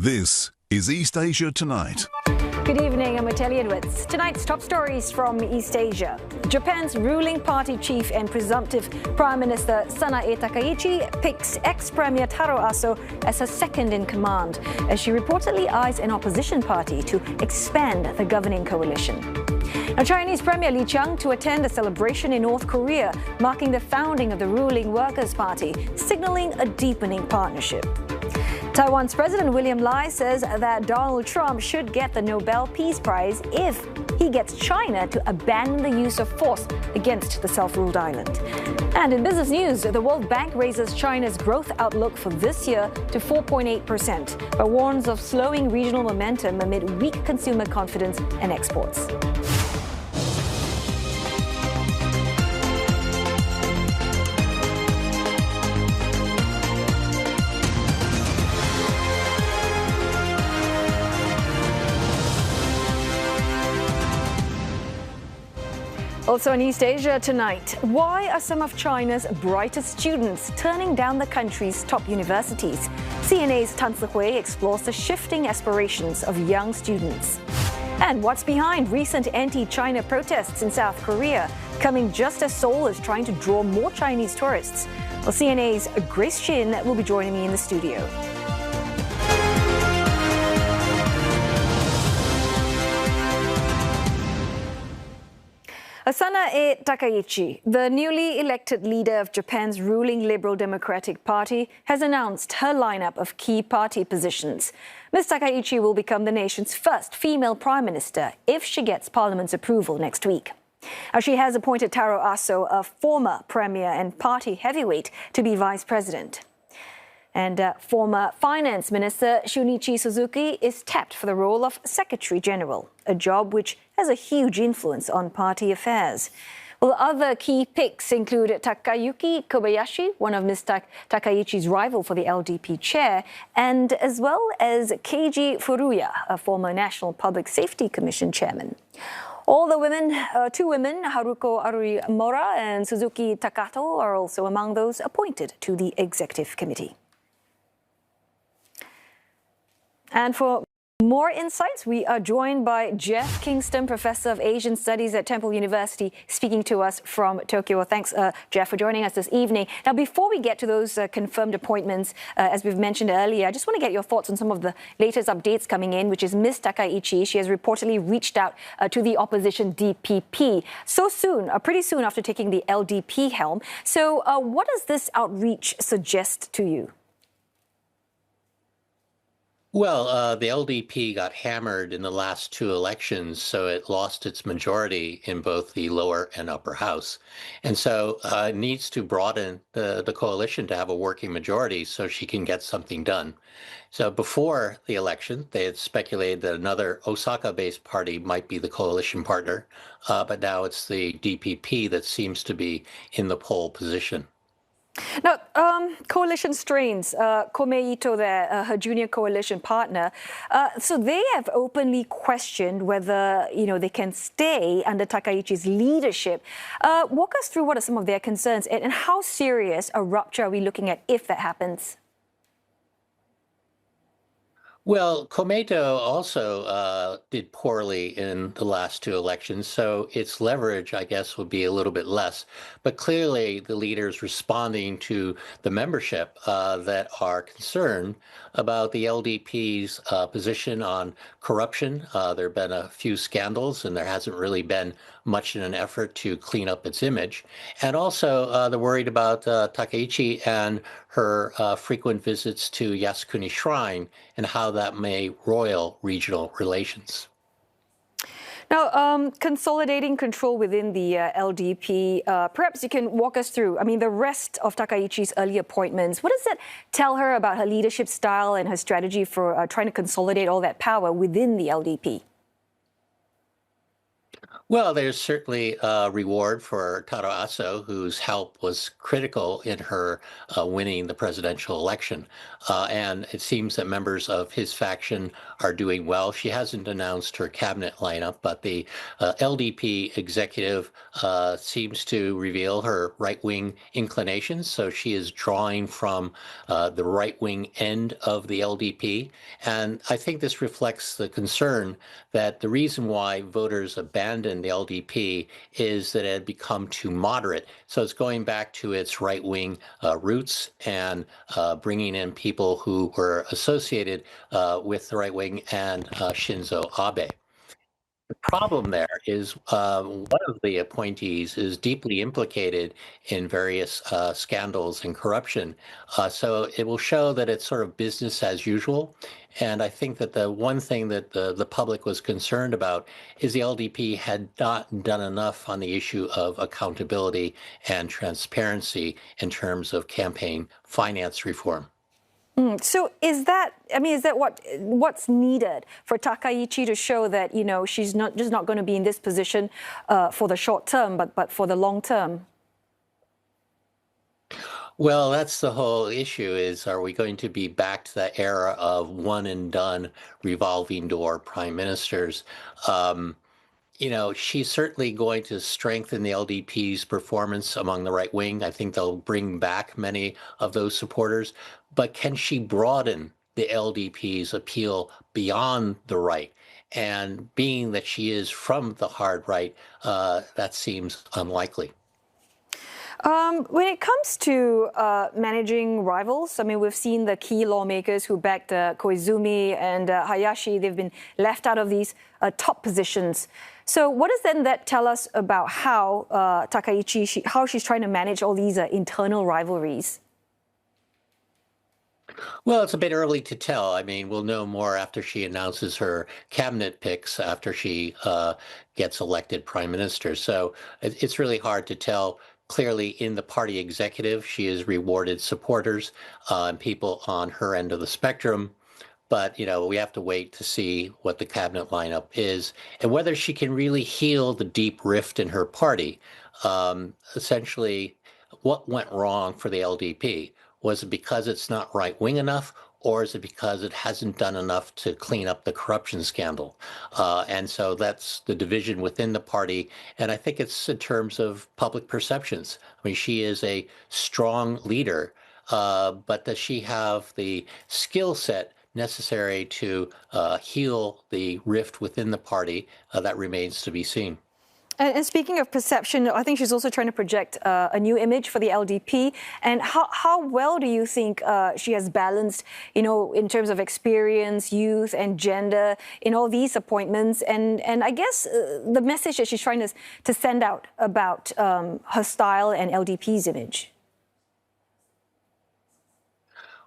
This is East Asia Tonight. Good evening, I'm Ateli Edwards. Tonight's top stories from East Asia. Japan's ruling party chief and presumptive Prime Minister Sanae Takaichi picks ex-Premier Taro Aso as her second in command, as she reportedly eyes an opposition party to expand the governing coalition. Now, Chinese Premier Li Qiang to attend a celebration in North Korea, marking the founding of the ruling Workers' Party, signaling a deepening partnership. Taiwan's President William Lai says that Donald Trump should get the Nobel Peace Prize if he gets China to abandon the use of force against the self-ruled island. And in business news, the World Bank raises China's growth outlook for this year to 4.8%, but warns of slowing regional momentum amid weak consumer confidence and exports. Also in East Asia tonight, why are some of China's brightest students turning down the country's top universities? CNA's Tan Zihui explores the shifting aspirations of young students. And what's behind recent anti-China protests in South Korea, coming just as Seoul is trying to draw more Chinese tourists? Well, CNA's Grace Shin will be joining me in the studio. Sanae Takaichi, the newly elected leader of Japan's ruling Liberal Democratic Party, has announced her lineup of key party positions. Ms. Takaichi will become the nation's first female prime minister if she gets parliament's approval next week. Now, she has appointed Taro Aso, a former premier and party heavyweight, to be vice president. And former Finance Minister Shunichi Suzuki is tapped for the role of Secretary General, a job which has a huge influence on party affairs. Well, other key picks include Takayuki Kobayashi, one of Ms. Takaichi's rival for the LDP chair, and as well as Keiji Furuya, a former National Public Safety Commission chairman. All the women, two women, Haruko Aruimura and Suzuki Takato, are also among those appointed to the executive committee. And for more insights, we are joined by Jeff Kingston, Professor of Asian Studies at Temple University, speaking to us from Tokyo. Thanks, Jeff, for joining us this evening. Now, before we get to those confirmed appointments, as we've mentioned earlier, I just want to get your thoughts on some of the latest updates coming in, which is Ms. Takaichi. She has reportedly reached out to the opposition DPP so soon, pretty soon after taking the LDP helm. So what does this outreach suggest to you? Well, the LDP got hammered in the last two elections, so it lost its majority in both the lower and upper house. And so it needs to broaden the coalition to have a working majority so she can get something done. So before the election, they had speculated that another Osaka-based party might be the coalition partner, but now it's the DPP that seems to be in the pole position. Now, coalition strains, Komeito there, her junior coalition partner, so they have openly questioned whether, they can stay under Takaichi's leadership. Walk us through what are some of their concerns and how serious a rupture are we looking at if that happens? Well, Komeito also did poorly in the last two elections, so its leverage, I guess, would be a little bit less. But clearly, the leaders responding to the membership that are concerned about the LDP's position on corruption. There have been a few scandals, and there hasn't really been much in an effort to clean up its image. And also, they're worried about Takaichi and her frequent visits to Yasukuni Shrine and how that may roil regional relations. Now, consolidating control within the LDP, perhaps you can walk us through, the rest of Takaichi's early appointments. What does that tell her about her leadership style and her strategy for trying to consolidate all that power within the LDP? Well, there's certainly a reward for Taro Aso, whose help was critical in her winning the presidential election. And it seems that members of his faction are doing well. She hasn't announced her cabinet lineup, but the LDP executive seems to reveal her right-wing inclinations. So she is drawing from the right-wing end of the LDP. And I think this reflects the concern that the reason why voters abandoned the LDP is that it had become too moderate. So it's going back to its right-wing roots and bringing in people who were associated with the right wing and Shinzo Abe. The problem there is one of the appointees is deeply implicated in various scandals and corruption. So it will show that it's sort of business as usual. And I think that the one thing that the public was concerned about is the LDP had not done enough on the issue of accountability and transparency in terms of campaign finance reform. So is that, I mean, is that what's needed for Takaichi to show that, she's not just not going to be in this position for the short term, but for the long term? Well, that's the whole issue is, are we going to be back to that era of one and done revolving door prime ministers? Um, she's certainly going to strengthen the LDP's performance among the right wing. I think they'll bring back many of those supporters. But can she broaden the LDP's appeal beyond the right? And being that she is from the hard right, that seems unlikely. When it comes to managing rivals, I mean, we've seen the key lawmakers who backed Koizumi and Hayashi, they've been left out of these top positions. So what does then that tell us about how Takaichi, how she's trying to manage all these internal rivalries? Well, it's a bit early to tell. I mean, we'll know more after she announces her cabinet picks, after she gets elected prime minister. So it's really hard to tell. Clearly, in the party executive, she has rewarded supporters and people on her end of the spectrum. But, we have to wait to see what the cabinet lineup is and whether she can really heal the deep rift in her party. Essentially, what went wrong for the LDP? Was it because it's not right wing enough, or is it because it hasn't done enough to clean up the corruption scandal? And so that's the division within the party. And I think it's in terms of public perceptions. I mean, she is a strong leader, but does she have the skill set necessary to heal the rift within the party? That remains to be seen. And speaking of perception, I think she's also trying to project a new image for the LDP. And how well do you think she has balanced, in terms of experience, youth, and gender in all these appointments? And I guess the message that she's trying to send out about her style and LDP's image.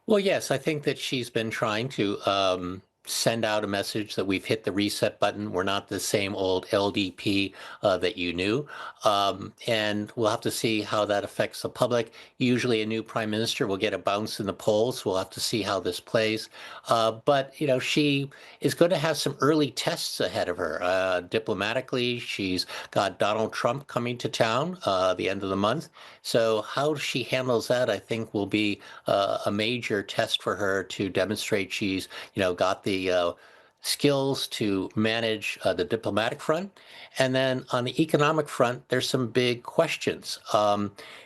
Well, yes, I think that she's been trying to send out a message that we've hit the reset button. We're not the same old LDP that you knew. And we'll have to see how that affects the public. Usually a new prime minister will get a bounce in the polls. We'll have to see how this plays. But, she is going to have some early tests ahead of her. Diplomatically, she's got Donald Trump coming to town the end of the month. So how she handles that, I think, will be a major test for her to demonstrate she's, got the skills to manage the diplomatic front. And then on the economic front, there's some big questions.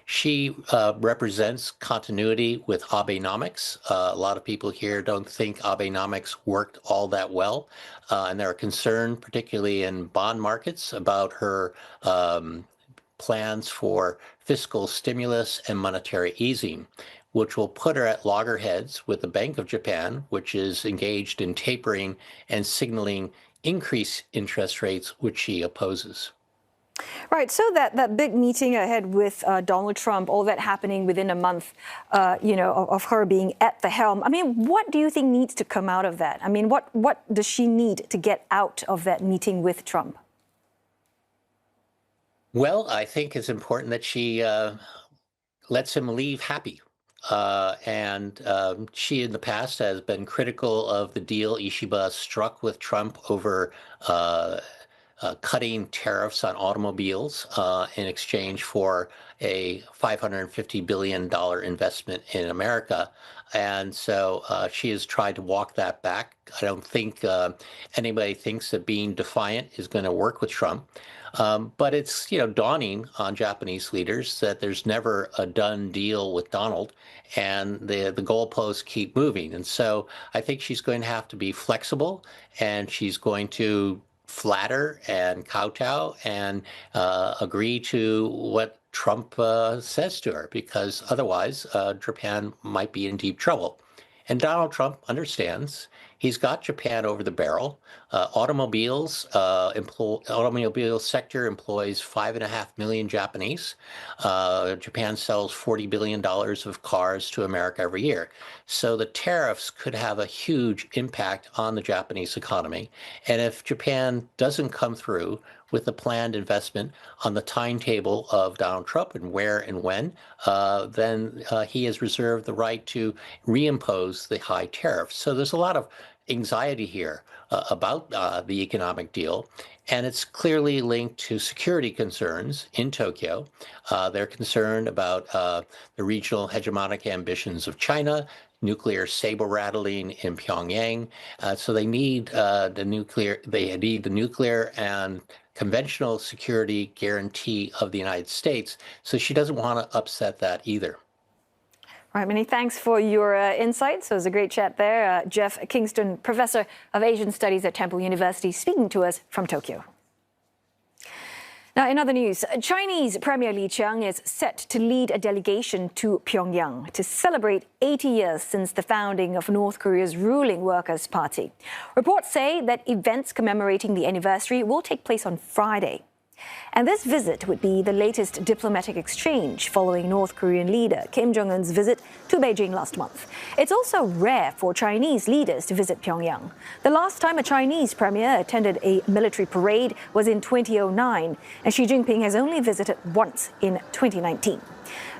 She represents continuity with Abenomics. A lot of people here don't think Abenomics worked all that well. And they're concerned, particularly in bond markets, about her plans for fiscal stimulus and monetary easing, which will put her at loggerheads with the Bank of Japan, which is engaged in tapering and signaling increased interest rates, which she opposes. Right. So that big meeting ahead with Donald Trump, all that happening within a month, of her being at the helm. I mean, what do you think needs to come out of that? I mean, what does she need to get out of that meeting with Trump? Well, I think it's important that she lets him leave happy. And she in the past has been critical of the deal Ishiba struck with Trump over cutting tariffs on automobiles in exchange for a $550 billion investment in America. And so she has tried to walk that back. I don't think anybody thinks that being defiant is going to work with Trump. But it's, dawning on Japanese leaders that there's never a done deal with Donald, and the goalposts keep moving. And so I think she's going to have to be flexible, and she's going to flatter and kowtow and agree to what Trump says to her, because otherwise Japan might be in deep trouble. And Donald Trump understands. He's got Japan over the barrel. Automobile sector employs 5.5 million Japanese. Japan sells $40 billion of cars to America every year. So the tariffs could have a huge impact on the Japanese economy. And if Japan doesn't come through with the planned investment on the timetable of Donald Trump and where and when, then he has reserved the right to reimpose the high tariffs. So there's a lot of anxiety here about the economic deal, and it's clearly linked to security concerns in Tokyo. They're concerned about the regional hegemonic ambitions of China, nuclear saber rattling in Pyongyang. So they need the nuclear and conventional security guarantee of the United States. So she doesn't want to upset that either. All right, many thanks for your insights. It was a great chat there. Jeff Kingston, Professor of Asian Studies at Temple University, speaking to us from Tokyo. Now, in other news, Chinese Premier Li Qiang is set to lead a delegation to Pyongyang to celebrate 80 years since the founding of North Korea's ruling Workers' Party. Reports say that events commemorating the anniversary will take place on Friday. And this visit would be the latest diplomatic exchange following North Korean leader Kim Jong-un's visit to Beijing last month. It's also rare for Chinese leaders to visit Pyongyang. The last time a Chinese premier attended a military parade was in 2009, and Xi Jinping has only visited once in 2019.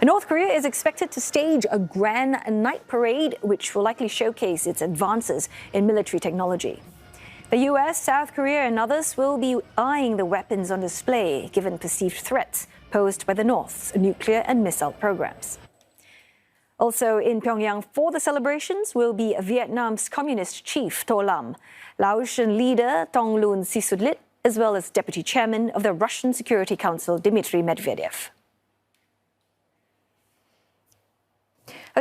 North Korea is expected to stage a grand night parade, which will likely showcase its advances in military technology. The US, South Korea and others will be eyeing the weapons on display, given perceived threats posed by the North's nuclear and missile programs. Also in Pyongyang for the celebrations will be Vietnam's Communist chief To Lam, Laotian leader Thongloun Sisulit, as well as Deputy Chairman of the Russian Security Council Dmitry Medvedev.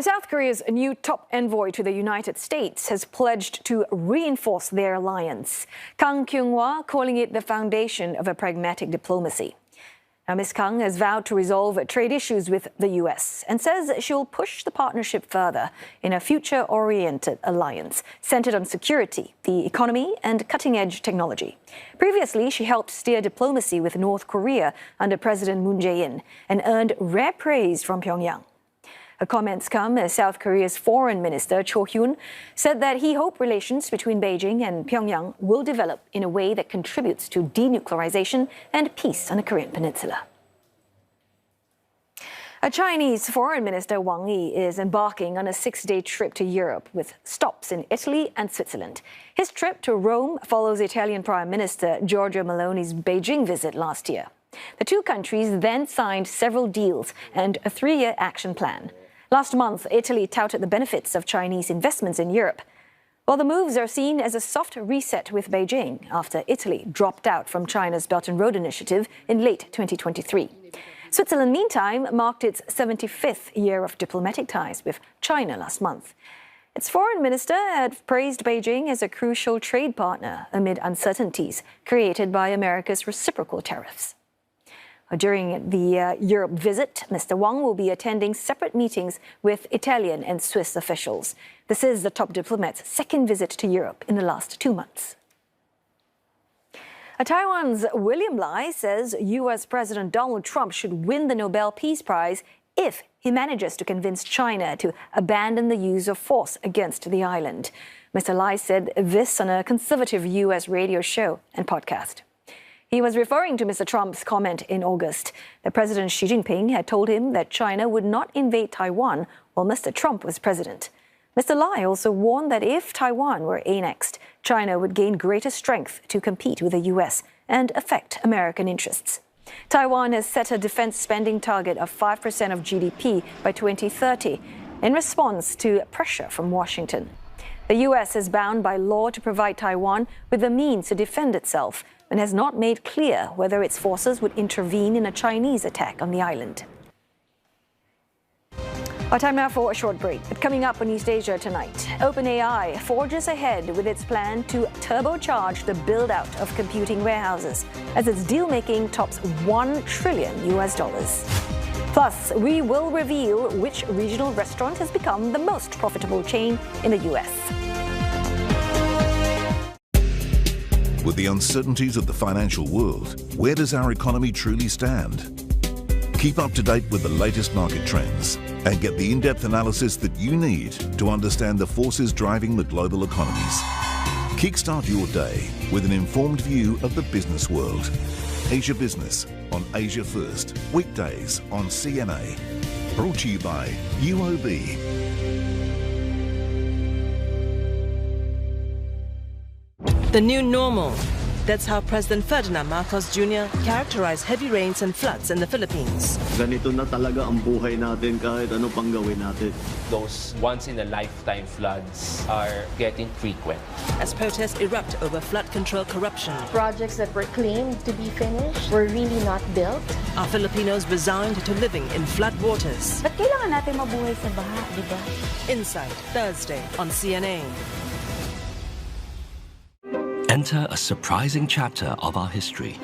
South Korea's new top envoy to the United States has pledged to reinforce their alliance. Kyung-wha calling it the foundation of a pragmatic diplomacy. Now, Ms. Kang has vowed to resolve trade issues with the U.S. and says she'll push the partnership further in a future-oriented alliance centered on security, the economy, and cutting-edge technology. Previously, she helped steer diplomacy with North Korea under President Moon Jae-in and earned rare praise from Pyongyang. Her comments come as South Korea's Foreign Minister Cho Hyun said that he hoped relations between Beijing and Pyongyang will develop in a way that contributes to denuclearization and peace on the Korean peninsula. A Chinese Foreign Minister Wang Yi is embarking on a 6-day trip to Europe with stops in Italy and Switzerland. His trip to Rome follows Italian Prime Minister Giorgia Meloni's Beijing visit last year. The two countries then signed several deals and a 3-year action plan. Last month, Italy touted the benefits of Chinese investments in Europe. While the moves are seen as a soft reset with Beijing after Italy dropped out from China's Belt and Road Initiative in late 2023. Switzerland, meantime, marked its 75th year of diplomatic ties with China last month. Its foreign minister had praised Beijing as a crucial trade partner amid uncertainties created by America's reciprocal tariffs. During the Europe visit, Mr. Wang will be attending separate meetings with Italian and Swiss officials. This is the top diplomat's second visit to Europe in the last 2 months. Taiwan's William Lai says U.S. President Donald Trump should win the Nobel Peace Prize if he manages to convince China to abandon the use of force against the island. Mr. Lai said this on a conservative U.S. radio show and podcast. He was referring to Mr. Trump's comment in August that President Xi Jinping had told him that China would not invade Taiwan while Mr. Trump was president. Mr. Lai also warned that if Taiwan were annexed, China would gain greater strength to compete with the U.S. and affect American interests. Taiwan has set a defense spending target of 5% of GDP by 2030 in response to pressure from Washington. The U.S. is bound by law to provide Taiwan with the means to defend itself and has not made clear whether its forces would intervene in a Chinese attack on the island. Our time now for a short break. But coming up on East Asia tonight, OpenAI forges ahead with its plan to turbocharge the build-out of computing warehouses as its deal-making tops $1 trillion. Plus, we will reveal which regional restaurant has become the most profitable chain in the U.S. With the uncertainties of the financial world, where does our economy truly stand? Keep up to date with the latest market trends and get the in-depth analysis that you need to understand the forces driving the global economies. Kickstart your day with an informed view of the business world. Asia Business on Asia First, weekdays on CNA. Brought to you by UOB. The new normal. That's how President Ferdinand Marcos Jr. characterized heavy rains and floods in the Philippines. Ganito na talaga ang buhay natin kahit ano pang gawin natin. Those once-in-a-lifetime floods are getting frequent. As protests erupt over flood control corruption. Projects that were claimed to be finished were really not built. Are Filipinos resigned to living in flood waters? Ba't kailangan natin mabuhay sa baha, di ba? Inside, Thursday on CNA. Enter a surprising chapter of our history.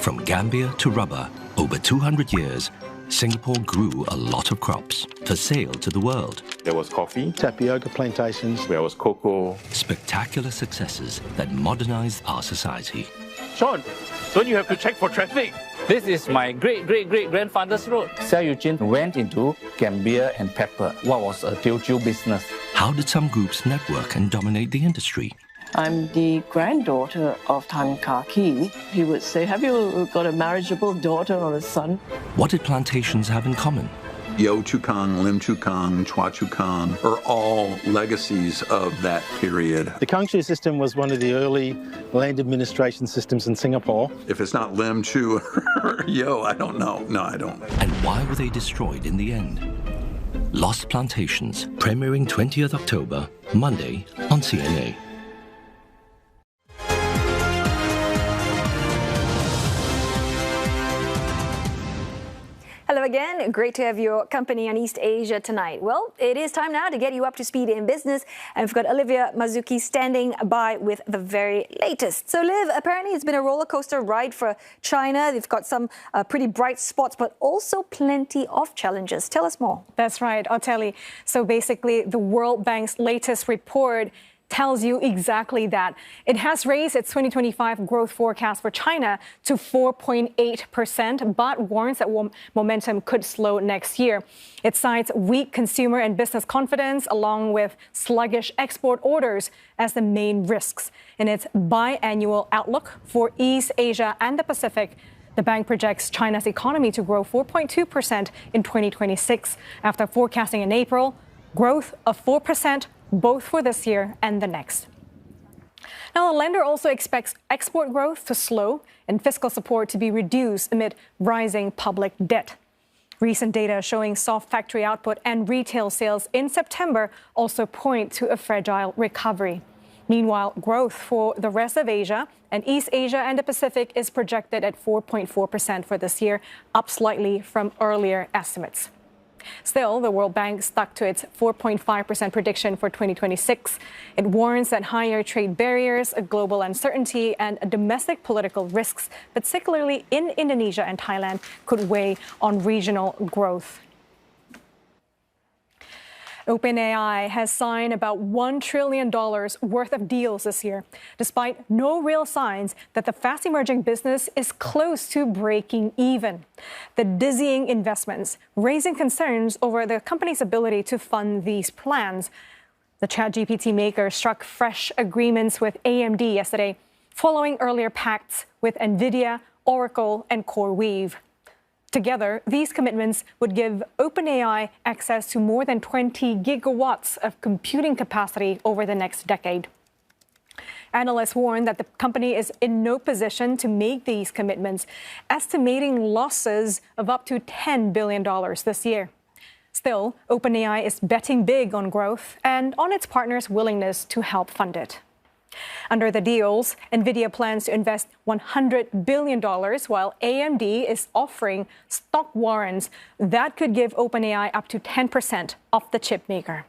From Gambia to rubber, over 200 years, Singapore grew a lot of crops for sale to the world. There was coffee, tapioca plantations, there was cocoa. Spectacular successes that modernized our society. Sean, don't you have to check for traffic? This is my great-great-great-grandfather's road. Xiao Eugene went into Gambia and pepper. What was a Teochew business? How did some groups network and dominate the industry? I'm the granddaughter of Tan Kah Kee. He would say, have you got a marriageable daughter or a son? What did plantations have in common? Yo Chu Kang, Lim Chu Kang, Chua Chu Kang are all legacies of that period. The Kang Chu system was one of the early land administration systems in Singapore. If it's not Lim Chu or Yo, I don't know. No, I don't. And why were they destroyed in the end? Lost Plantations, premiering 20th October, Monday on CNA. Hello again. Great to have your company on East Asia tonight. Well, it is time now to get you up to speed in business. And we've got Olivia Mazuki standing by with the very latest. So, Liv, apparently it's been a roller coaster ride for China. They've got some pretty bright spots, but also plenty of challenges. Tell us more. That's right, Oteli. So basically, the World Bank's latest report tells you exactly that. It has raised its 2025 growth forecast for China to 4.8%, but warns that momentum could slow next year. It cites weak consumer and business confidence along with sluggish export orders as the main risks. In its biannual outlook for East Asia and the Pacific, the bank projects China's economy to grow 4.2% in 2026 after forecasting in April growth of 4% both for this year and the next. Now, the lender also expects export growth to slow and fiscal support to be reduced amid rising public debt. Recent data showing soft factory output and retail sales in September also point to a fragile recovery. Meanwhile, growth for the rest of Asia and East Asia and the Pacific is projected at 4.4% for this year, up slightly from earlier estimates. Still, the World Bank stuck to its 4.5% prediction for 2026. It warns that higher trade barriers, global uncertainty, and domestic political risks, particularly in Indonesia and Thailand, could weigh on regional growth. OpenAI has signed about $1 trillion worth of deals this year, despite no real signs that the fast-emerging business is close to breaking even. The dizzying investments raising concerns over the company's ability to fund these plans. The ChatGPT maker struck fresh agreements with AMD yesterday, following earlier pacts with NVIDIA, Oracle, and CoreWeave. Together, these commitments would give OpenAI access to more than 20 gigawatts of computing capacity over the next decade. Analysts warn that the company is in no position to make these commitments, estimating losses of up to $10 billion this year. Still, OpenAI is betting big on growth and on its partners' willingness to help fund it. Under the deals, NVIDIA plans to invest $100 billion, while AMD is offering stock warrants that could give OpenAI up to 10% of the chip maker.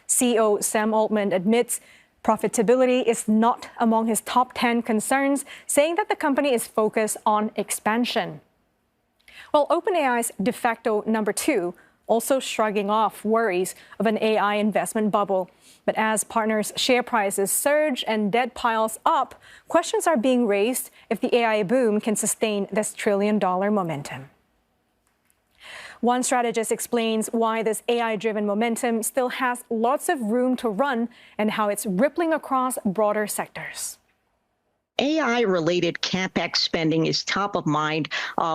CEO Sam Altman admits profitability is not among his top 10 concerns, saying that the company is focused on expansion. While OpenAI's de facto number 2 also shrugging off worries of an AI investment bubble. But as partners' share prices surge and debt piles up, questions are being raised if the AI boom can sustain this trillion-dollar momentum. One strategist explains why this AI-driven momentum still has lots of room to run and how it's rippling across broader sectors. AI-related CapEx spending is top of mind.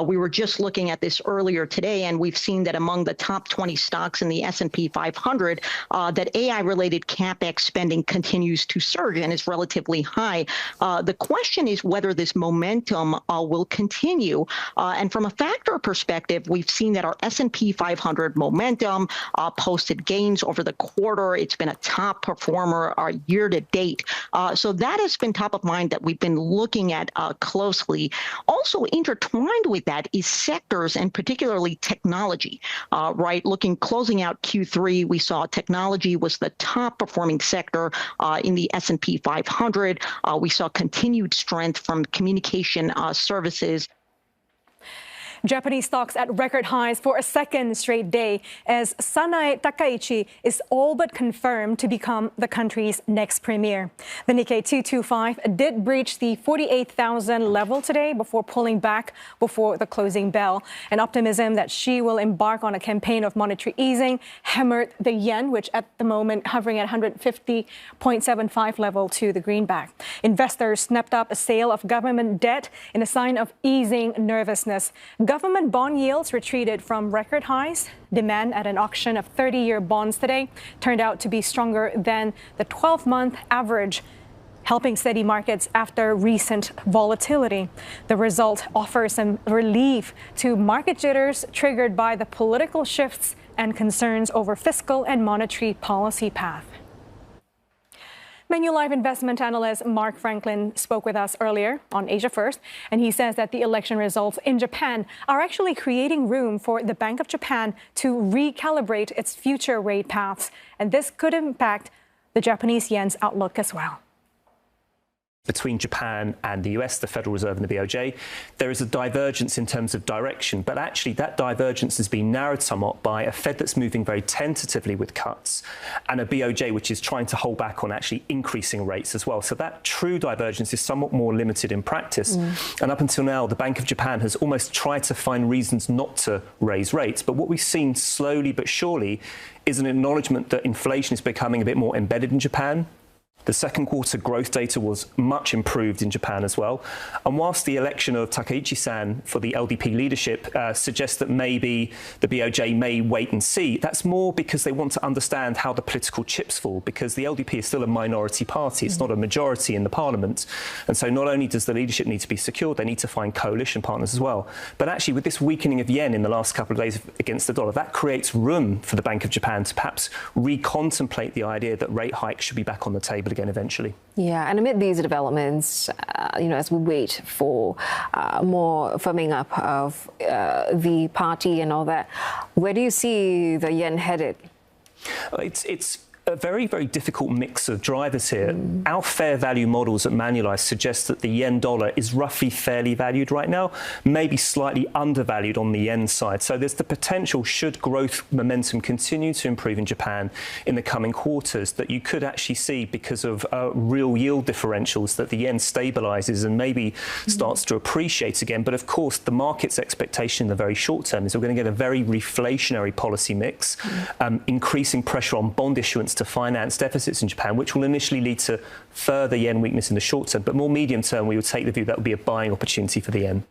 We were just looking at this earlier today, and we've seen that among the top 20 stocks in the S&P 500, that AI-related CapEx spending continues to surge and is relatively high. The question is whether this momentum will continue. And from a factor perspective, we've seen that our S&P 500 momentum posted gains over the quarter. It's been a top performer year to date. So that has been top of mind that we've been looking at closely. Also intertwined with that is sectors and particularly technology, right? Closing out Q3, we saw technology was the top performing sector in the S&P 500. We saw continued strength from communication services. Japanese stocks at record highs for a second straight day as Sanae Takaichi is all but confirmed to become the country's next premier. The Nikkei 225 did breach the 48,000 level today before pulling back before the closing bell. And optimism that she will embark on a campaign of monetary easing hammered the yen, which at the moment hovering at 150.75 level to the greenback. Investors snapped up a sale of government debt in a sign of easing nervousness. Government bond yields retreated from record highs. Demand at an auction of 30-year bonds today turned out to be stronger than the 12-month average, helping steady markets after recent volatility. The result offers some relief to market jitters triggered by the political shifts and concerns over fiscal and monetary policy path. Manulife investment analyst Mark Franklin spoke with us earlier on Asia First, and he says that the election results in Japan are actually creating room for the Bank of Japan to recalibrate its future rate paths, and this could impact the Japanese yen's outlook as well. Between Japan and the US, the Federal Reserve and the BOJ, there is a divergence in terms of direction, but actually that divergence has been narrowed somewhat by a Fed that's moving very tentatively with cuts and a BOJ which is trying to hold back on actually increasing rates as well. So that true divergence is somewhat more limited in practice. And up until now, the Bank of Japan has almost tried to find reasons not to raise rates. But what we've seen slowly but surely is an acknowledgement that inflation is becoming a bit more embedded in Japan. The second quarter growth data was much improved in Japan as well. And whilst the election of Takaichi-san for the LDP leadership suggests that maybe the BOJ may wait and see, that's more because they want to understand how the political chips fall, because the LDP is still a minority party. It's not a majority in the parliament. And so not only does the leadership need to be secured, they need to find coalition partners as well. But actually, with this weakening of yen in the last couple of days against the dollar, that creates room for the Bank of Japan to perhaps recontemplate the idea that rate hikes should be back on the table again eventually. Yeah, and amid these developments, as we wait for more firming up of the party and all that, where do you see the yen headed? It's a very, very difficult mix of drivers here. Our fair value models at Manulife suggest that the yen dollar is roughly fairly valued right now, maybe slightly undervalued on the yen side. So there's the potential, should growth momentum continue to improve in Japan in the coming quarters, that you could actually see, because of real yield differentials, that the yen stabilizes and maybe starts to appreciate again. But of course, the market's expectation in the very short term is we're going to get a very reflationary policy mix, increasing pressure on bond issuance to finance deficits in Japan, which will initially lead to further yen weakness in the short term. But more medium term, we would take the view that would be a buying opportunity for the yen.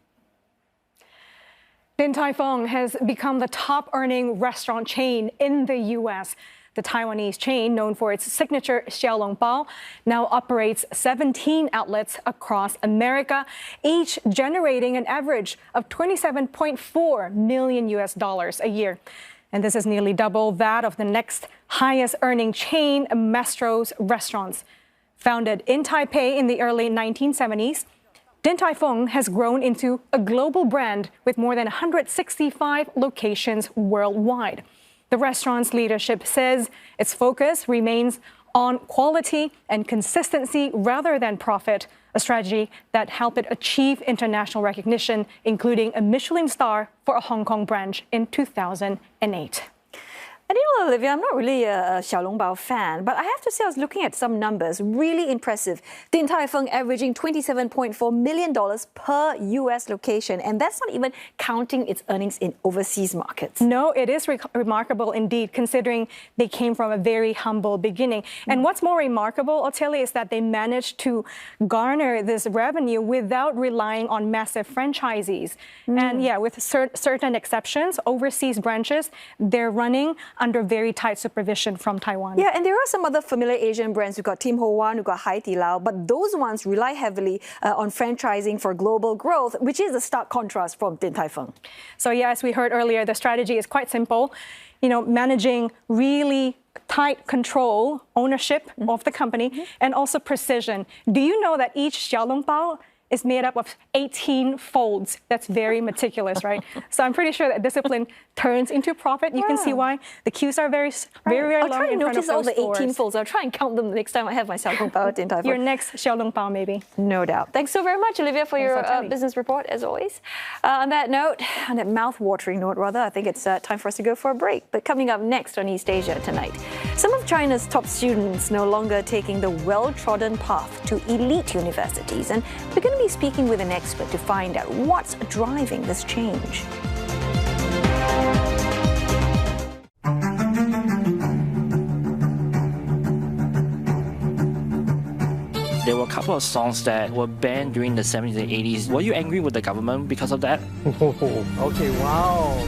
Din Tai Fung has become the top earning restaurant chain in the U.S. The Taiwanese chain, known for its signature xiaolongbao, now operates 17 outlets across America, each generating an average of $27.4 million a year. And this is nearly double that of the next highest earning chain, Mastro's Restaurants. Founded in Taipei in the early 1970s, Din Tai Fung has grown into a global brand with more than 165 locations worldwide. The restaurant's leadership says its focus remains on quality and consistency rather than profit, a strategy that helped it achieve international recognition, including a Michelin star for a Hong Kong branch in 2008. And you know, Olivia, I'm not really a xiaolongbao fan, but I have to say I was looking at some numbers, really impressive. Din Tai Fung averaging $27.4 million per US location, and that's not even counting its earnings in overseas markets. No, it is remarkable indeed, considering they came from a very humble beginning. And what's more remarkable, I'll tell you, is that they managed to garner this revenue without relying on massive franchisees. And yeah, with certain exceptions, overseas branches, they're running under very tight supervision from Taiwan. Yeah, and there are some other familiar Asian brands. We've got Tim Ho Wan, we've got Hai Di Lao, but those ones rely heavily on franchising for global growth, which is a stark contrast from Din Tai Fung. So yeah, as we heard earlier, the strategy is quite simple. You know, managing really tight control, ownership of the company, and also precision. Do you know that each xiaolongbao is made up of 18 folds? That's very meticulous, right? So I'm pretty sure that discipline turns into profit. You can see why the queues are very I'll long try in to front of notice all those the 18 stores. folds. I'll try and count them the next time I have my xiaolongbao at Din Tai Fung. Your next xiaolongbao, maybe. No doubt. Thanks so very much, Olivia, for your business report, as always. On that mouth-watering note, rather, I think it's time for us to go for a break. But coming up next on East Asia tonight, some of China's top students no longer taking the well-trodden path to elite universities. And we're going to be speaking with an expert to find out what's driving this change. There were a couple of songs that were banned during the 70s and 80s. Were you angry with the government because of that? Okay, wow.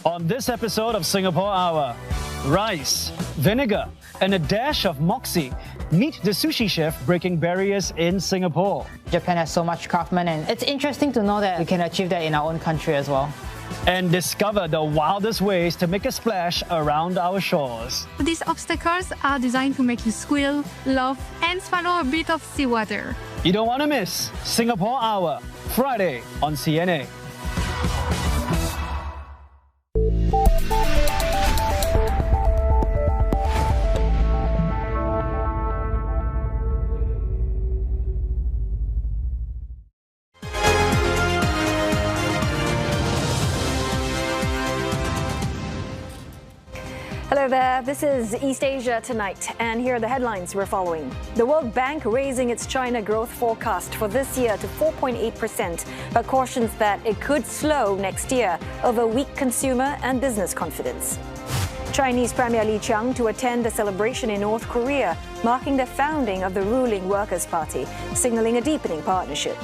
On this episode of Singapore Hour, rice, vinegar, and a dash of moxie. Meet the sushi chef breaking barriers in Singapore. Japan has so much craftsmen, and it's interesting to know that we can achieve that in our own country as well. And discover the wildest ways to make a splash around our shores. These obstacles are designed to make you squeal, laugh, and swallow a bit of seawater. You don't want to miss Singapore Hour, Friday on CNA. Hello there, this is East Asia Tonight, and here are the headlines we're following. The World Bank raising its China growth forecast for this year to 4.8%, but cautions that it could slow next year over weak consumer and business confidence. Chinese Premier Li Qiang to attend a celebration in North Korea, marking the founding of the ruling Workers' Party, signaling a deepening partnership.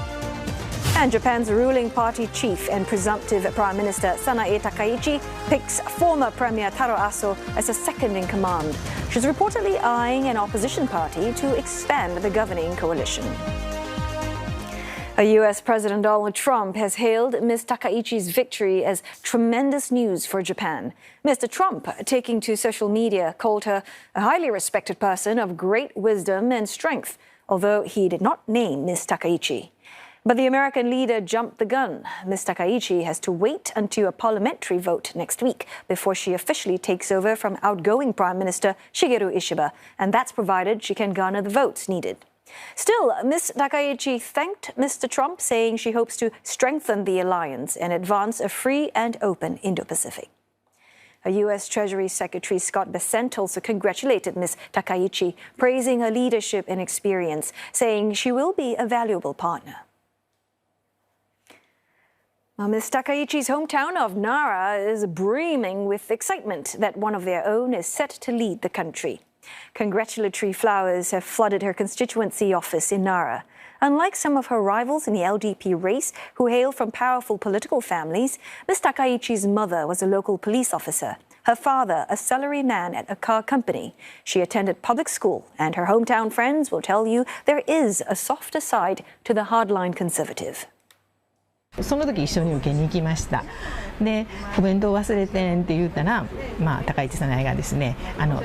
And Japan's ruling party chief and presumptive Prime Minister Sanae Takaichi picks former Premier Taro Aso as a second-in-command. She's reportedly eyeing an opposition party to expand the governing coalition. U.S. President Donald Trump has hailed Ms. Takaichi's victory as tremendous news for Japan. Mr. Trump, taking to social media, called her a highly respected person of great wisdom and strength, although he did not name Ms. Takaichi. But the American leader jumped the gun. Ms. Takaichi has to wait until a parliamentary vote next week before she officially takes over from outgoing Prime Minister Shigeru Ishiba, and that's provided she can garner the votes needed. Still, Ms. Takaichi thanked Mr. Trump, saying she hopes to strengthen the alliance and advance a free and open Indo-Pacific. U.S. Treasury Secretary Scott Bessent also congratulated Ms. Takaichi, praising her leadership and experience, saying she will be a valuable partner. Ms. Takaichi's hometown of Nara is brimming with excitement that one of their own is set to lead the country. Congratulatory flowers have flooded her constituency office in Nara. Unlike some of her rivals in the LDP race, who hail from powerful political families, Ms. Takaichi's mother was a local police officer. Her father, a salaryman at a car company. She attended public school, and her hometown friends will tell you there is a softer side to the hardline conservative. その時一緒に受けに行きました。で、お弁当忘れてんって言ったら、高市早苗がですね、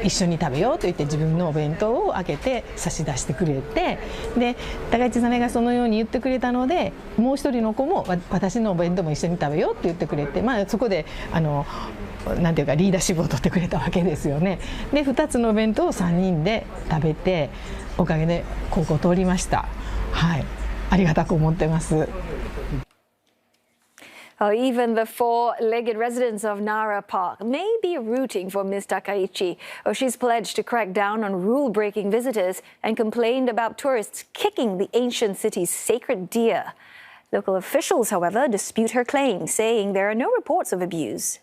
一緒に食べようと言って自分のお弁当を開けて差し出してくれて、で、高市早苗がそのように言ってくれたので、もう一人の子も私のお弁当も一緒に食べようって言ってくれて、そこでなんていうかリーダーシップを取ってくれたわけですよね。で、2つのお弁当を3人で食べて、おかげで高校通りました。はい、ありがたく思ってます。Even the four-legged residents of Nara Park may be rooting for Ms. Takaichi. She's pledged to crack down on rule-breaking visitors and complained about tourists kicking the ancient city's sacred deer. Local officials, however, dispute her claim, saying there are no reports of abuse.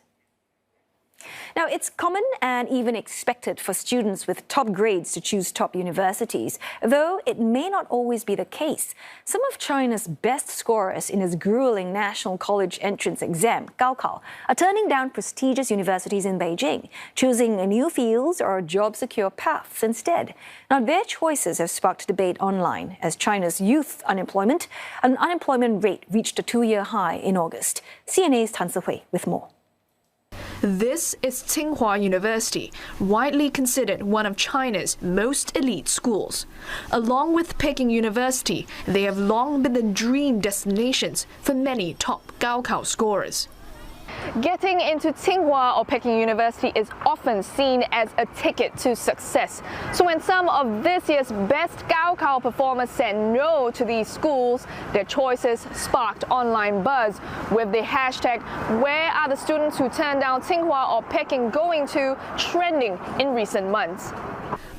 Now, it's common and even expected for students with top grades to choose top universities, though it may not always be the case. Some of China's best scorers in its grueling national college entrance exam, Gaokao, are turning down prestigious universities in Beijing, choosing new fields or job-secure paths instead. Now, their choices have sparked debate online as China's youth unemployment rate reached a two-year high in August. CNA's Tan Si-hui with more. This is Tsinghua University, widely considered one of China's most elite schools. Along with Peking University, they have long been the dream destinations for many top Gaokao scorers. Getting into Tsinghua or Peking University is often seen as a ticket to success. So when some of this year's best Gaokao performers said no to these schools, their choices sparked online buzz with the hashtag "Where are the students who turned down Tsinghua or Peking going to?" trending in recent months.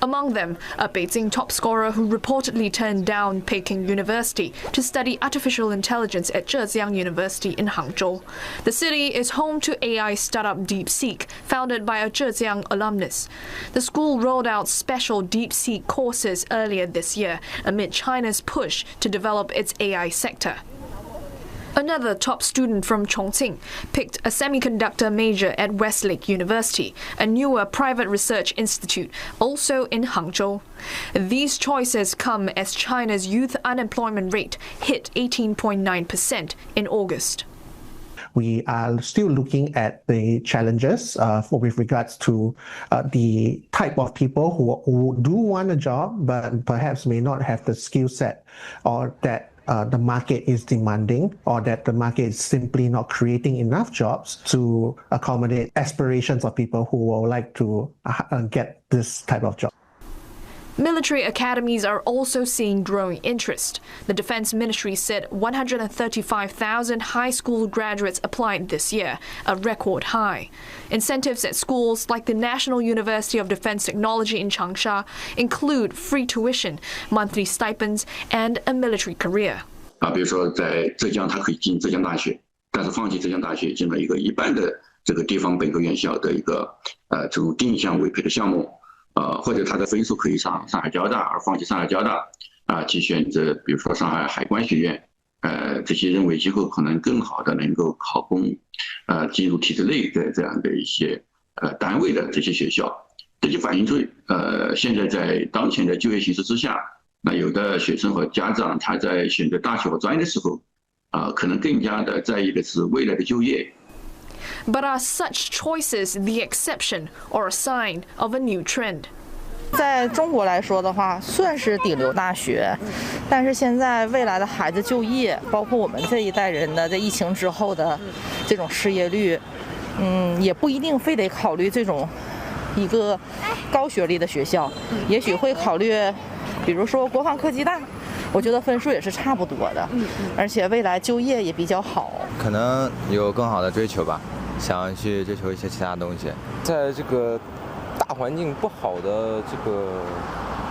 Among them, a Beijing top scorer who reportedly turned down Peking University to study artificial intelligence at Zhejiang University in Hangzhou. The city is home to AI startup DeepSeek, founded by a Zhejiang alumnus. The school rolled out special DeepSeek courses earlier this year amid China's push to develop its AI sector. Another top student from Chongqing picked a semiconductor major at Westlake University, a newer private research institute, also in Hangzhou. These choices come as China's youth unemployment rate hit 18.9% in August. We are still looking at the challenges with regards to the type of people who do want a job but perhaps may not have the skill set, or that the market is demanding, or that the market is simply not creating enough jobs to accommodate aspirations of people who would like to get this type of job. Military academies are also seeing growing interest. The Defense Ministry said 135,000 high school graduates applied this year, a record high. Incentives at schools like the National University of Defense Technology in Changsha include free tuition, monthly stipends, and a military career. 比如说在浙江，他可以进浙江大学，但是放弃浙江大学，进了一个一般的这个地方本科院校的一个这种定向委培的项目。 或者他的分数可以上上海交大，而放弃上海交大，去选择比如说上海海关学院，这些认为机构可能更好的能够考公，进入体制内的这样的一些单位的这些学校，这就反映出现在在当前的就业形势之下，那有的学生和家长他在选择大学和专业的时候，可能更加的在意的是未来的就业。But are such choices the exception or a sign of a new trend? 在中国来说的话，算是顶流大学，但是现在未来的孩子就业，包括我们这一代人的在疫情之后的这种失业率，也不一定非得考虑这种一个高学历的学校，也许会考虑，比如说国防科技大，我觉得分数也是差不多的，而且未来就业也比较好。可能有更好的追求吧，想要去追求一些其他东西，在这个大环境不好的这个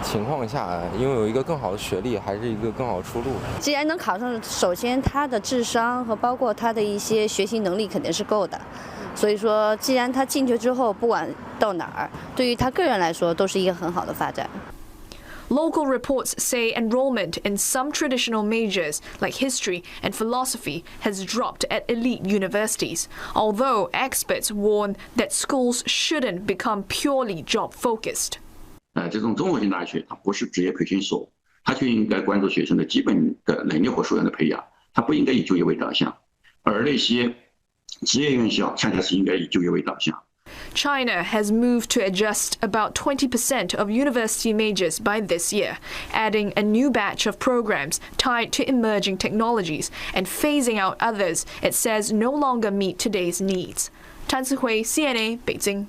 情况下，拥有一个更好的学历还是一个更好的出路。既然能考上，首先他的智商和包括他的一些学习能力肯定是够的，所以说既然他进去之后，不管到哪儿，对于他个人来说都是一个很好的发展。Local reports say enrollment in some traditional majors like history and philosophy has dropped at elite universities, although experts warn that schools shouldn't become purely job-focused. 这种综合性大学它不是职业培训所，它就应该关注学生的基本的能力和素养的培养，它不应该以就业为导向，而那些职业院校恰恰是应该以就业为导向。China has moved to adjust about 20% of university majors by this year, adding a new batch of programs tied to emerging technologies and phasing out others it says no longer meet today's needs. 谭子慧 CNA 北京。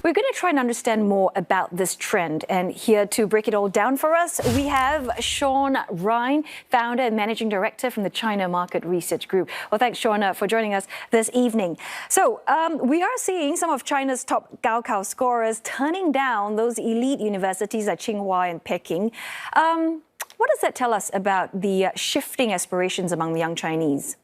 We're going to try and understand more about this trend. And here to break it all down for us, we have Sean Ryan, founder and managing director from the China Market Research Group. Well, thanks, Sean, for joining us this evening. So we are seeing some of China's top Gaokao scorers turning down those elite universities like Kyung-wha and Peking. What does that tell us about the shifting aspirations among the young Chinese?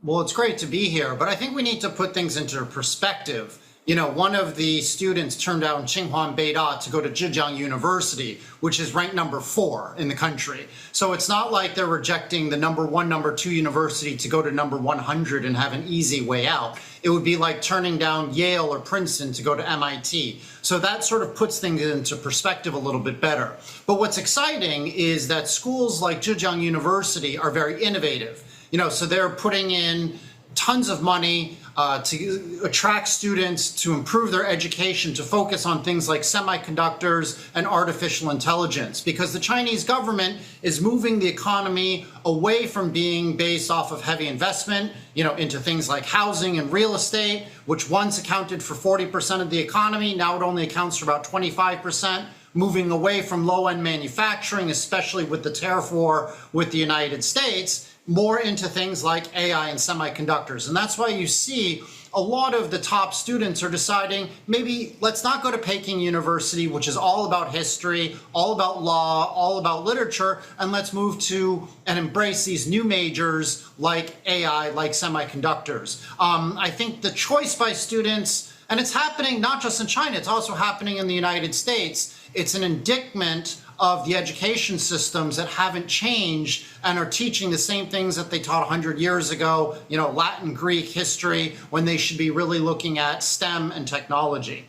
Well, it's great to be here, but I think we need to put things into perspective. You know, one of the students turned down Tsinghua and Beida to go to Zhejiang University, which is ranked number 4 in the country. So it's not like they're rejecting the number 1, number 2 university to go to number 100 and have an easy way out. It would be like turning down Yale or Princeton to go to MIT. So that sort of puts things into perspective a little bit better. But what's exciting is that schools like Zhejiang University are very innovative. You know, so they're putting in tons of money to attract students, to improve their education, to focus on things like semiconductors and artificial intelligence, because the Chinese government is moving the economy away from being based off of heavy investment, you know, into things like housing and real estate, which once accounted for 40% of the economy. Now it only accounts for about 25%. Moving away from low-end manufacturing, especially with the tariff war with the United States, more into things like AI and semiconductors. And that's why you see a lot of the top students are deciding, maybe let's not go to Peking University, which is all about history, all about law, all about literature, and let's move to and embrace these new majors like AI, like semiconductors. I think the choice by students, and it's happening not just in China, it's also happening in the United States. It's an indictment of the education systems that haven't changed and are teaching the same things that they taught 100 years ago, you know, Latin, Greek, history, when they should be really looking at STEM and technology.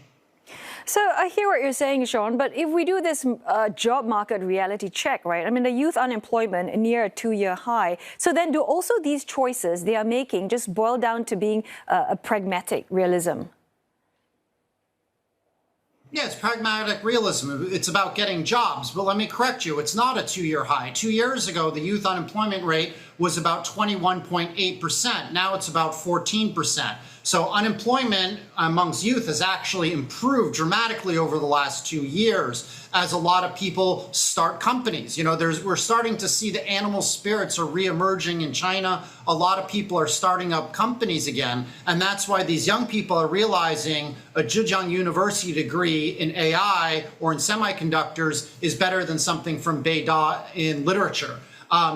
So I hear what you're saying, Sean, but if we do this job market reality check, right? I mean, the youth unemployment near a 2-year high. So then do also these choices they are making just boil down to being a pragmatic realism? Yeah, it's pragmatic realism. It's about getting jobs. But let me correct you. It's not a 2-year high. 2 years ago, the youth unemployment rate was about 21.8%. Now it's about 14%. So unemployment amongst youth has actually improved dramatically over the last 2 years as a lot of people start companies. You know, we're starting to see the animal spirits are reemerging in China. A lot of people are starting up companies again. And that's why these young people are realizing a Zhejiang University degree in AI or in semiconductors is better than something from Beida in literature.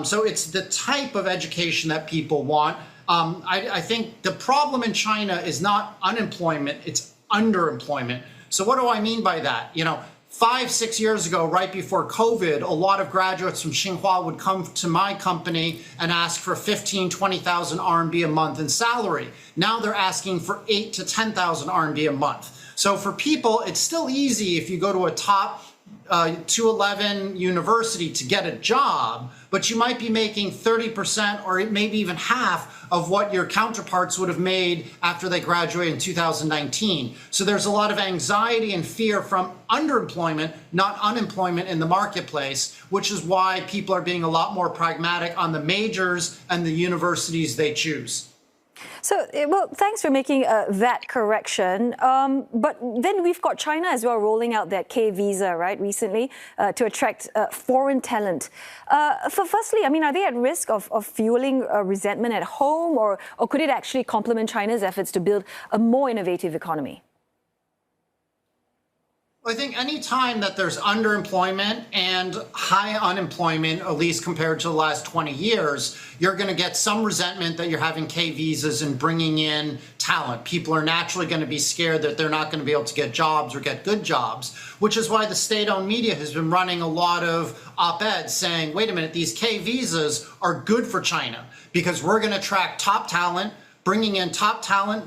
So it's the type of education that people want. I think the problem in China is not unemployment, it's underemployment. So what do I mean by that? You know, 5-6 years ago, right before COVID, a lot of graduates from Tsinghua would come to my company and ask for 15,000, 20,000 RMB a month in salary. Now they're asking for 8,000 to 10,000 RMB a month. So for people, it's still easy if you go to a top 211 university to get a job, but you might be making 30% or maybe even half of what your counterparts would have made after they graduated in 2019. So there's a lot of anxiety and fear from underemployment, not unemployment in the marketplace, which is why people are being a lot more pragmatic on the majors and the universities they choose. So, well, thanks for making that correction. But then we've got China as well rolling out that K visa, right, recently to attract foreign talent. Firstly, I mean, are they at risk of fueling resentment at home, or could it actually complement China's efforts to build a more innovative economy? I think any time that there's underemployment and high unemployment, at least compared to the last 20 years, you're going to get some resentment that you're having K visas and bringing in talent. People are naturally going to be scared that they're not going to be able to get jobs or get good jobs, which is why the state-owned media has been running a lot of op-eds saying, wait a minute, these K visas are good for China because we're going to attract top talent. Bringing in top talent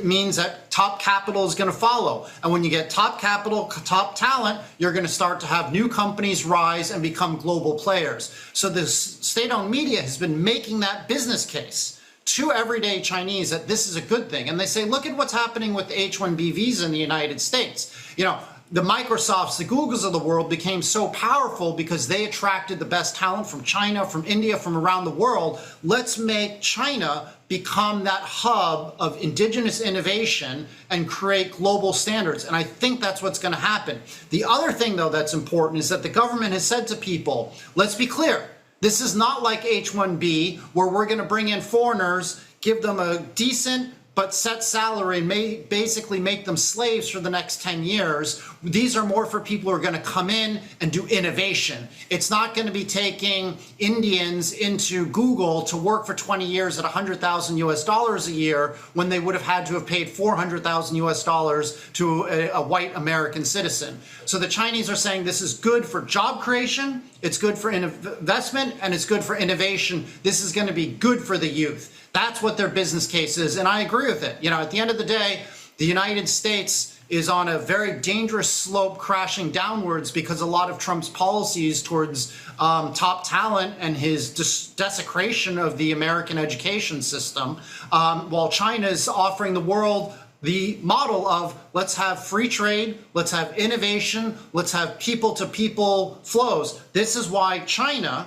means that top capital is going to follow. And when you get top capital, top talent, you're going to start to have new companies rise and become global players. So the state-owned media has been making that business case to everyday Chinese that this is a good thing. And they say, look at what's happening with the H-1B visa in the United States. You know, the Microsofts, the Googles of the world became so powerful because they attracted the best talent from China, from India, from around the world. Let's make China become that hub of indigenous innovation and create global standards. And I think that's what's going to happen. The other thing, though, that's important is that the government has said to people, let's be clear, this is not like H-1B where we're going to bring in foreigners, give them a decent but set salary and basically make them slaves for the next 10 years. These are more for people who are going to come in and do innovation. It's not going to be taking Indians into Google to work for 20 years at $100,000 US a year when they would have had to have paid $400,000 US to a white American citizen. So the Chinese are saying this is good for job creation, it's good for investment, and it's good for innovation. This is going to be good for the youth. That's what their business case is, and I agree with it. You know, at the end of the day, the United States is on a very dangerous slope crashing downwards because a lot of Trump's policies towards top talent and his desecration of the American education system, while China is offering the world the model of let's have free trade, let's have innovation, let's have people-to-people flows. This is why China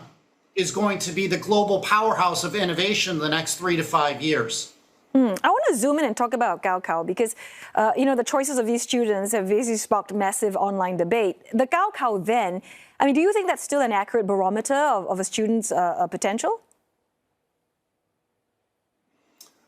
is going to be the global powerhouse of innovation in the next 3 to 5 years. I want to zoom in and talk about Gaokao because, you know, the choices of these students have basically sparked massive online debate. The Gaokao then, I mean, do you think that's still an accurate barometer of a student's potential?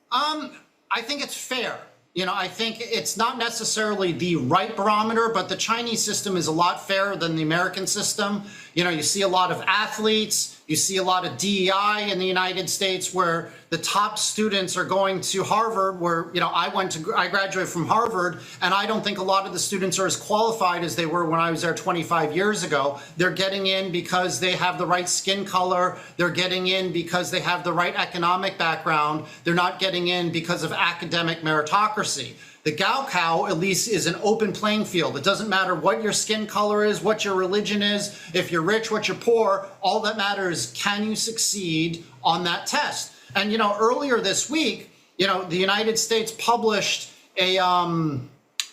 I think it's fair. You know, I think it's not necessarily the right barometer, but the Chinese system is a lot fairer than the American system. You know, you see a lot of athletes, you see a lot of DEI in the United States where the top students are going to Harvard, where, you know, I graduated from Harvard, and I don't think a lot of the students are as qualified as they were when I was there 25 years ago. They're getting in because they have the right skin color. They're getting in because they have the right economic background. They're not getting in because of academic meritocracy. The Gaokao, at least, is an open playing field. It doesn't matter what your skin color is, what your religion is, if you're rich, what you're poor. All that matters is can you succeed on that test? And, you know, earlier this week, you know, the United States published a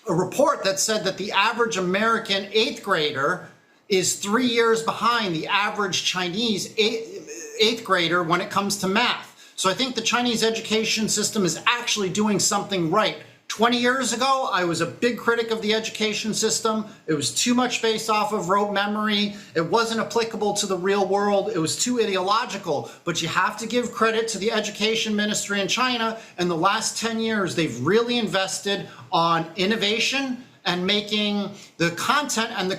report that said that the average American 8th grader is 3 years behind the average Chinese 8th grader when it comes to math. So I think the Chinese education system is actually doing something right. 20 years ago, I was a big critic of the education system. It was too much based off of rote memory. It wasn't applicable to the real world. It was too ideological. But you have to give credit to the education ministry in China. In the last 10 years, they've really invested on innovation and making the content and the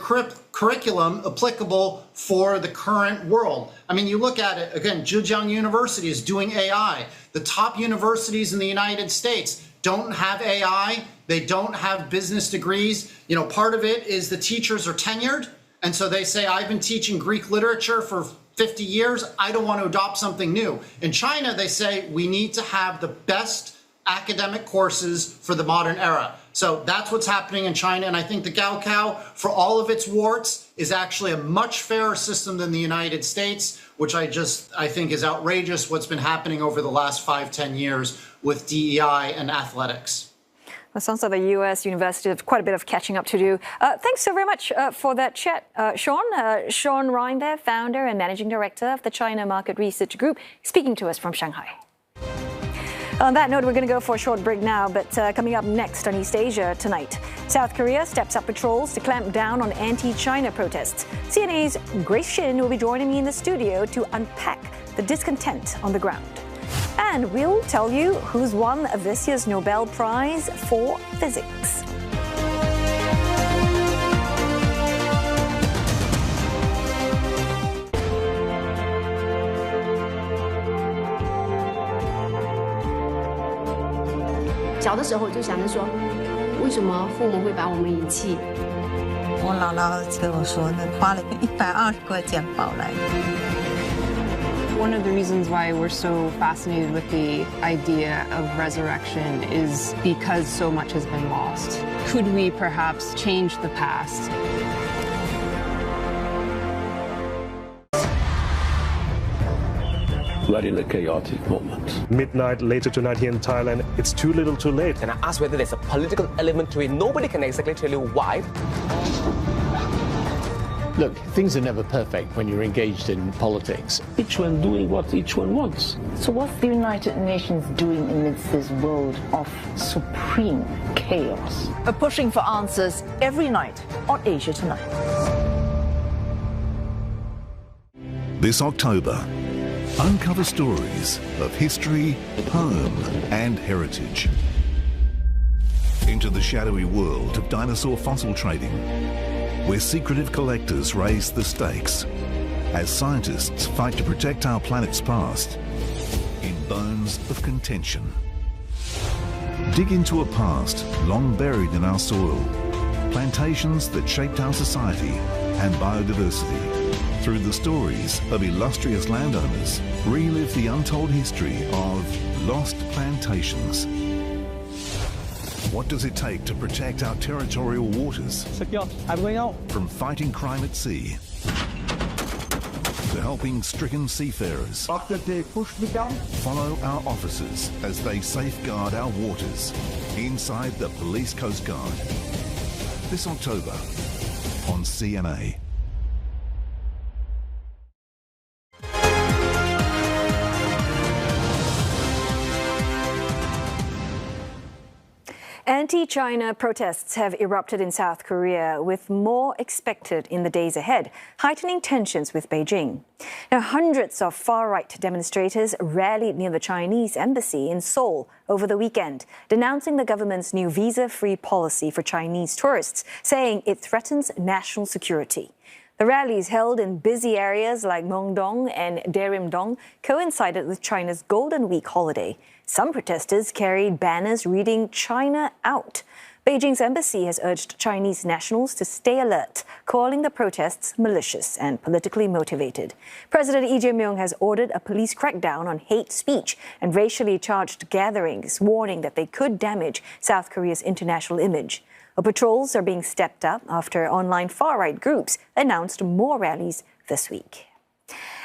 curriculum applicable for the current world. I mean, you look at it, again, Zhejiang University is doing AI. The top universities in the United States don't have AI, they don't have business degrees. You know, part of it is the teachers are tenured, and so they say, I've been teaching Greek literature for 50 years, I don't want to adopt something new. In China, they say, we need to have the best academic courses for the modern era. So that's what's happening in China. And I think the Gaokao, for all of its warts, is actually a much fairer system than the United States, which I think is outrageous what's been happening over the last 5-10 years with DEI and athletics. Well, sounds like the U.S. university has quite a bit of catching up to do. Thanks so very much for that chat, Sean. Sean Ryan there, founder and managing director of the China Market Research Group, speaking to us from Shanghai. On that note, we're going to go for a short break now, but coming up next on East Asia tonight, South Korea steps up patrols to clamp down on anti-China protests. CNA's Grace Shin will be joining me in the studio to unpack the discontent on the ground. And we'll tell you who's won this year's Nobel Prize for Physics.小的时候就想着说，为什么父母会把我们遗弃？我姥姥跟我说呢，花了120块钱宝来。One of the reasons why we're so fascinated with the idea of resurrection is because so much has been lost. Could we perhaps change the past? Right in a chaotic moment. Midnight later tonight here in Thailand, it's too little too late. And I asked whether there's a political element to it. Nobody can exactly tell you why. Look, things are never perfect when you're engaged in politics. Each one doing what each one wants. So what's the United Nations doing amidst this world of supreme chaos? Pushing for answers every night on Asia Tonight. This October, uncover stories of history, home and heritage. Into the shadowy world of dinosaur fossil trading, where secretive collectors raise the stakes as scientists fight to protect our planet's past in bones of contention. Dig into a past long buried in our soil, plantations that shaped our society and biodiversity. Through the stories of illustrious landowners, relive the untold history of lost plantations. What does it take to protect our territorial waters? Secure. I'm going out. From fighting crime at sea to helping stricken seafarers. Follow our officers as they safeguard our waters inside the Police Coast Guard. This October on CNA. Anti-China protests have erupted in South Korea, with more expected in the days ahead, heightening tensions with Beijing. Now, hundreds of far-right demonstrators rallied near the Chinese embassy in Seoul over the weekend, denouncing the government's new visa-free policy for Chinese tourists, saying it threatens national security. The rallies, held in busy areas like Myeongdong and Daerim-dong, coincided with China's Golden Week holiday. Some protesters carried banners reading "China out." Beijing's embassy has urged Chinese nationals to stay alert, calling the protests malicious and politically motivated. President Lee Jae-myung has ordered a police crackdown on hate speech and racially charged gatherings, warning that they could damage South Korea's international image. Patrols are being stepped up after online far-right groups announced more rallies this week.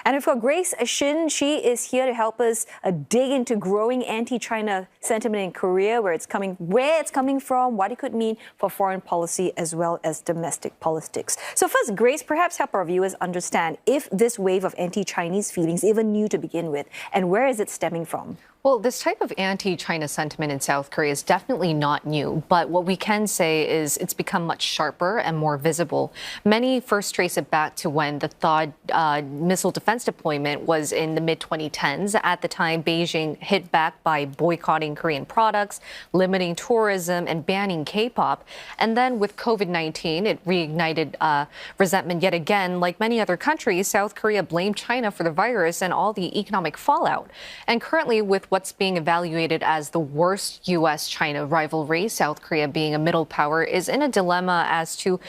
And we've got Grace Shin. She is here to help us dig into growing anti-China sentiment in Korea, where it's coming from, what it could mean for foreign policy as well as domestic politics. So first, Grace, perhaps help our viewers understand if this wave of anti-Chinese feelings even new to begin with, and where is it stemming from? Well, this type of anti-China sentiment in South Korea is definitely not new, but what we can say is it's become much sharper and more visible. Many first trace it back to when the THAAD missile defense deployment was in the mid-2010s. At the time, Beijing hit back by boycotting Korean products, limiting tourism, and banning K-pop. And then with COVID-19, it reignited resentment yet again. Like many other countries, South Korea blamed China for the virus and all the economic fallout. And currently, with what's being evaluated as the worst U.S.-China rivalry, South Korea being a middle power, is in a dilemma as to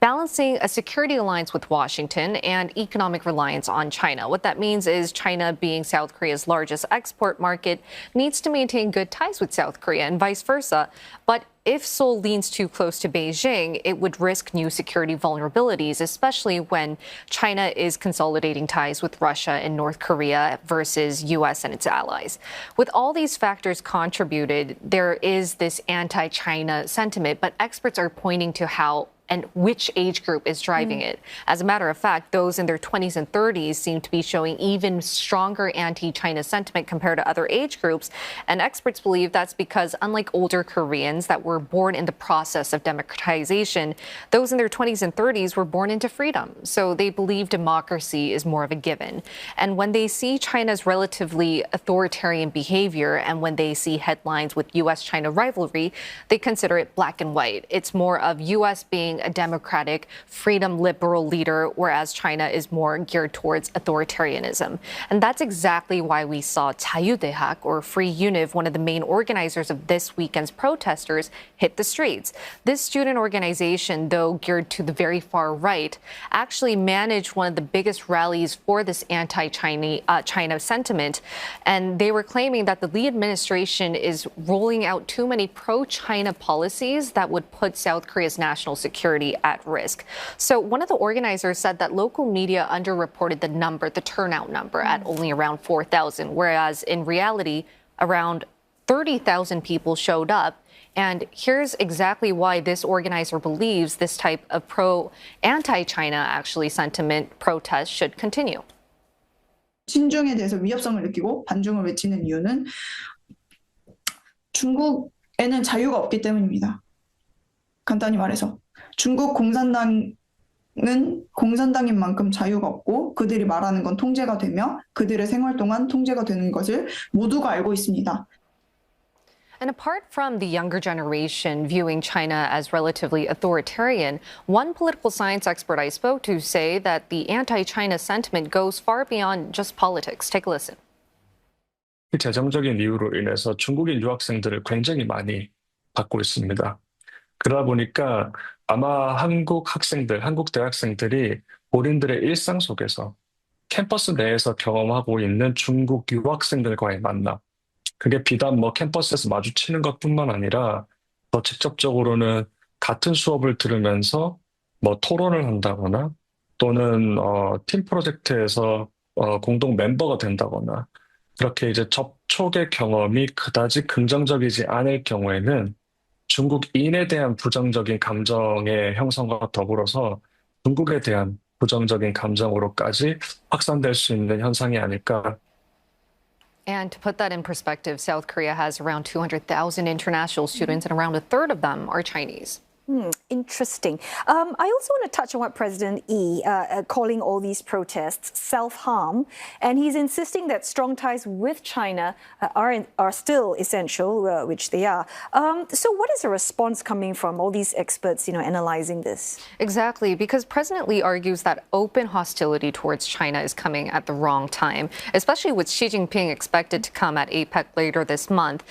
balancing a security alliance with Washington and economic reliance on China. What that means is China, being South Korea's largest export market, needs to maintain good ties with South Korea and vice versa. But if Seoul leans too close to Beijing, it would risk new security vulnerabilities, especially when China is consolidating ties with Russia and North Korea versus U.S. and its allies. With all these factors contributed, there is this anti-China sentiment, but experts are pointing to how and which age group is driving it. As a matter of fact, those in their 20s and 30s seem to be showing even stronger anti-China sentiment compared to other age groups. And experts believe that's because, unlike older Koreans that were born in the process of democratization, those in their 20s and 30s were born into freedom. So they believe democracy is more of a given. And when they see China's relatively authoritarian behavior and when they see headlines with U.S.-China rivalry, they consider it black and white. It's more of U.S. being a democratic, freedom liberal leader, whereas China is more geared towards authoritarianism. And that's exactly why we saw 자유대학, or Free Univ, one of the main organizers of this weekend's protesters, hit the streets. This student organization, though geared to the very far right, actually managed one of the biggest rallies for this anti-China sentiment. And they were claiming that the Lee administration is rolling out too many pro-China policies that would put South Korea's national security at risk. So one of the organizers said that local media underreported the turnout number at only around 4,000, whereas in reality, around 30,000 people showed up. And here's exactly why this organizer believes this type of anti-China actually sentiment protest should continue. 친중에 대해서 위협성을 느끼고 반중을 외치는 이유는 중국에는 자유가 없기 때문입니다. 간단히 말해서 중국 공산당은 공산당인 만큼 자유가 없고 그들이 말하는 건 통제가 되며 그들의 생활 동안 통제가 되는 것을 모두가 알고 있습니다. And apart from the younger generation viewing China as relatively authoritarian, one political science expert I spoke to say that the anti-China sentiment goes far beyond just politics. Take a listen. 재정적인 이유로 인해서 중국인 유학생들을 굉장히 많이 받고 있습니다. 그러다 보니까 아마 한국 대학생들이 본인들의 일상 속에서 캠퍼스 내에서 경험하고 있는 중국 유학생들과의 만남, 그게 비단 캠퍼스에서 마주치는 것뿐만 아니라 더 직접적으로는 같은 수업을 들으면서 토론을 한다거나 또는 팀 프로젝트에서 공동 멤버가 된다거나 그렇게 이제 접촉의 경험이 그다지 긍정적이지 않을 경우에는 중국인에 대한 부정적인 감정의 형성과 더불어서 중국에 대한 부정적인 감정으로까지 확산될 수 있는 현상이 아닐까. And to put that in perspective, South Korea has around 200,000 international students, and around a third of them are Chinese. Interesting. I also want to touch on what President Lee calling all these protests self-harm, and he's insisting that strong ties with China are still essential, which they are. So what is the response coming from all these experts, analyzing this? Exactly, because President Lee argues that open hostility towards China is coming at the wrong time, especially with Xi Jinping expected to come at APEC later this month.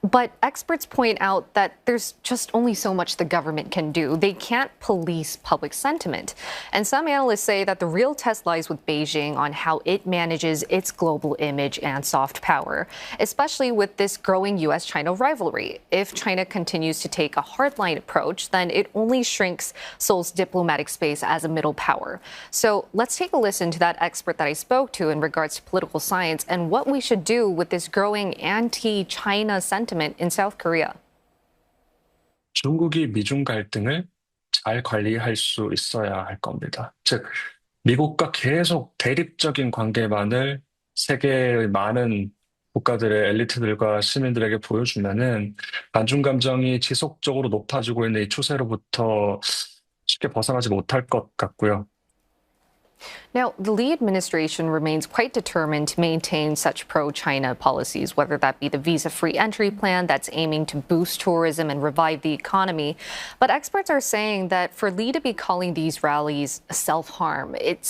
But experts point out that there's just only so much the government can do. They can't police public sentiment. And some analysts say that the real test lies with Beijing on how it manages its global image and soft power, especially with this growing U.S.-China rivalry. If China continues to take a hardline approach, then it only shrinks Seoul's diplomatic space as a middle power. So let's take a listen to that expert that I spoke to in regards to political science and what we should do with this growing anti-China sentiment in South Korea. 중국이 미중 갈등을 잘 관리할 수 있어야 할 겁니다. 즉, 미국과 계속 대립적인 관계만을 세계의 많은 국가들의 엘리트들과 시민들에게 보여주면은 반중 감정이 지속적으로 높아지고 있는 이 추세로부터 쉽게 벗어나지 못할 것 같고요. Now, the Li administration remains quite determined to maintain such pro-China policies, whether that be the visa-free entry plan that's aiming to boost tourism and revive the economy. But experts are saying that for Li to be calling these rallies self-harm, it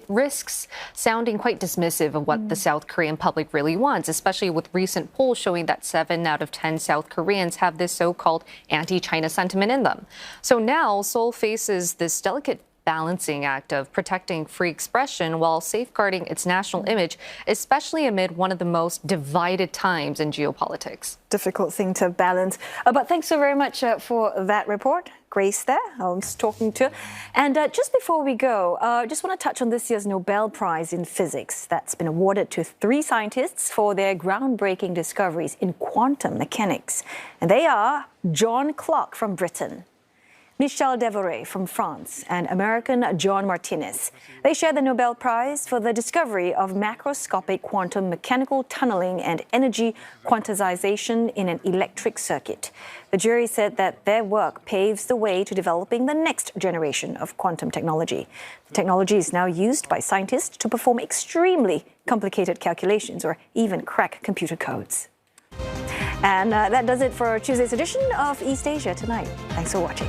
risks sounding quite dismissive of what the South Korean public really wants, especially with recent polls showing that 7 out of 10 South Koreans have this so-called anti-China sentiment in them. So now Seoul faces this delicate balancing act of protecting free expression while safeguarding its national image, especially amid one of the most divided times in geopolitics. Difficult thing to balance. But thanks so very much for that report. Grace there, I was talking to. And just before we go, just want to touch on this year's Nobel Prize in Physics that's been awarded to 3 scientists for their groundbreaking discoveries in quantum mechanics. And they are John Clark from Britain, Michel Devoret from France, and American John Martinez. They share the Nobel Prize for the discovery of macroscopic quantum mechanical tunneling and energy quantization in an electric circuit. The jury said that their work paves the way to developing the next generation of quantum technology. The technology is now used by scientists to perform extremely complicated calculations or even crack computer codes. And that does it for Tuesday's edition of East Asia Tonight. Thanks for watching.